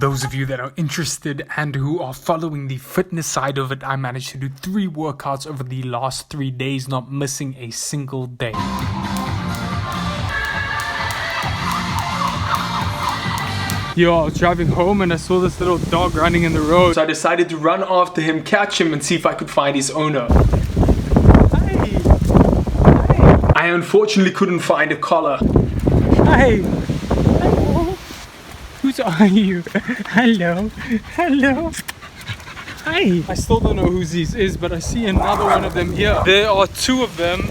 those of you that are interested and who are following the fitness side of it, I managed to do 3 workouts over the last 3 days, not missing a single day. Yo, I was driving home and I saw this little dog running in the road. So I decided to run after him, catch him, and see if I could find his owner. Hey. Hey. I unfortunately couldn't find a collar. Hi. Hello. Who are you? Hello. Hello. Hi. I still don't know who this is, but I see another one of them here. There are 2 of them.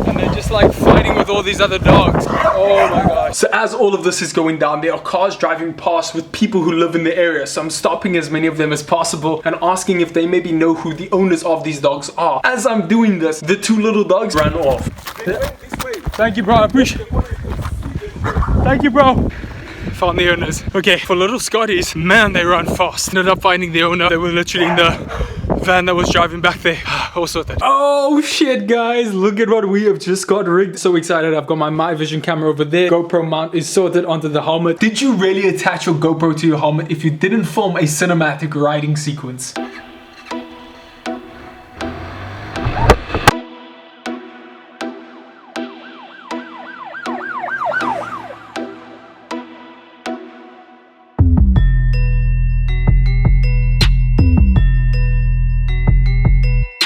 And they're just like fighting with all these other dogs. Oh my gosh. So as all of this is going down, there are cars driving past with people who live in the area. So I'm stopping as many of them as possible and asking if they maybe know who the owners of these dogs are. As I'm doing this, the 2 little dogs ran off. Thank you, bro. I appreciate it. Thank you, bro. Found the owners. Okay, for little Scotties, man, they run fast. Ended up finding the owner. They were literally in the van that was driving back there. All sorted. Oh shit, guys, look at what we have just got rigged. So excited. I've got my My Vision camera over there. GoPro mount is sorted onto the helmet. Did you really attach your GoPro to your helmet if you didn't film a cinematic riding sequence?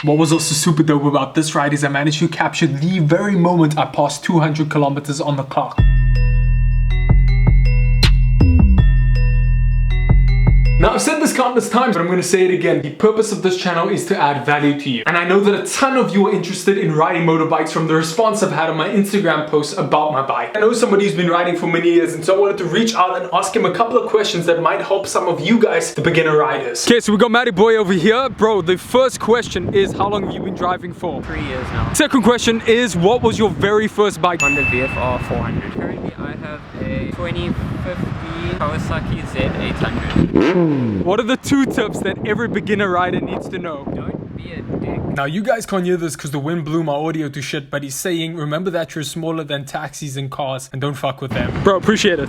What was also super dope about this ride is I managed to capture the very moment I passed 200 kilometers on the clock. Now, I've said this countless times, but I'm going to say it again. The purpose of this channel is to add value to you. And I know that a ton of you are interested in riding motorbikes from the response I've had on my Instagram posts about my bike. I know somebody who's been riding for many years, and so I wanted to reach out and ask him a couple of questions that might help some of you guys, the beginner riders. Okay, so we got Matty Boy over here. Bro, the first question is, how long have you been driving for? 3 years now. Second question is, what was your very first bike? Honda VFR 400. Currently, I have a 2015 Kawasaki Z800. What are the 2 tips that every beginner rider needs to know? Don't be a dick. Now, you guys can't hear this because the wind blew my audio to shit, but he's saying, remember that you're smaller than taxis and cars and don't fuck with them. Bro, appreciate it.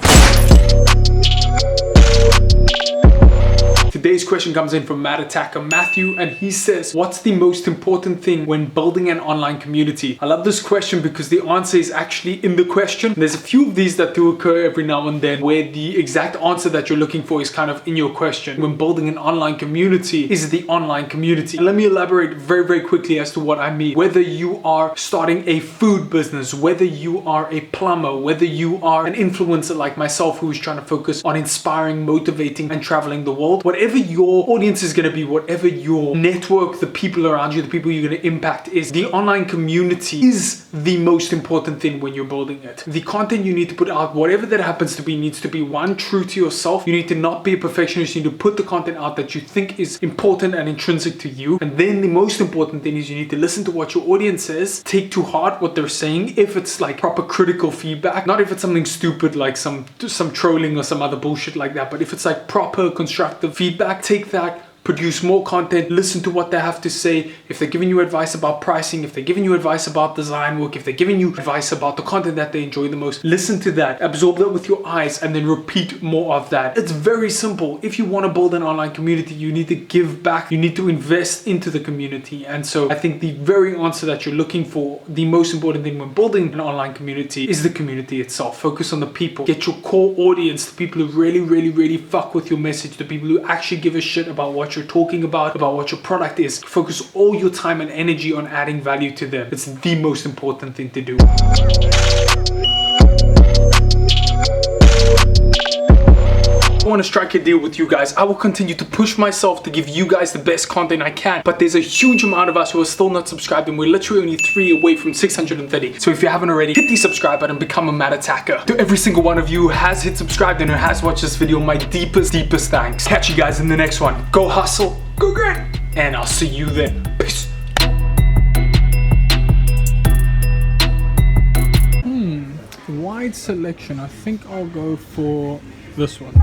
Today's question comes in from Matt Attacker Matthew, and he says, what's the most important thing when building an online community? I love this question because the answer is actually in the question. There's a few of these that do occur every now and then where the exact answer that you're looking for is kind of in your question. When building an online community, is the online community? Let me elaborate very, very quickly as to what I mean. Whether you are starting a food business, whether you are a plumber, whether you are an influencer like myself who is trying to focus on inspiring, motivating, and traveling the world, whatever your audience is going to be, whatever your network, the people around you, the people you're going to impact is, the online community is the most important thing when you're building it. The content you need to put out, whatever that happens to be, needs to be, 1, true to yourself. You need to not be a perfectionist. You need to put the content out that you think is important and intrinsic to you. And then the most important thing is you need to listen to what your audience says, take to heart what they're saying, if it's like proper critical feedback, not if it's something stupid like some trolling or some other bullshit like that, but if it's like proper constructive feedback, take that, produce more content, listen to what they have to say. If they're giving you advice about pricing, if they're giving you advice about design work, if they're giving you advice about the content that they enjoy the most, listen to that, absorb that with your eyes, and then repeat more of that. It's very simple. If you want to build an online community, you need to give back, you need to invest into the community. And so I think the very answer that you're looking for, the most important thing when building an online community, is the community itself. Focus on the people. Get your core audience, the people who really fuck with your message, the people who actually give a shit about what you're talking about what your product is. Focus all your time and energy on adding value to them. It's the most important thing to do. I want to strike a deal with you guys. I will continue to push myself to give you guys the best content I can, but there's a huge amount of us who are still not subscribed, and we're literally only 3 away from 630. So if you haven't already, hit the subscribe button, become a Matt Attacker. To every single one of you who has hit subscribe and who has watched this video, my deepest thanks. Catch you guys in the next one. Go hustle, go grind, and I'll see you then. Peace. Wide selection. I think I'll go for this one.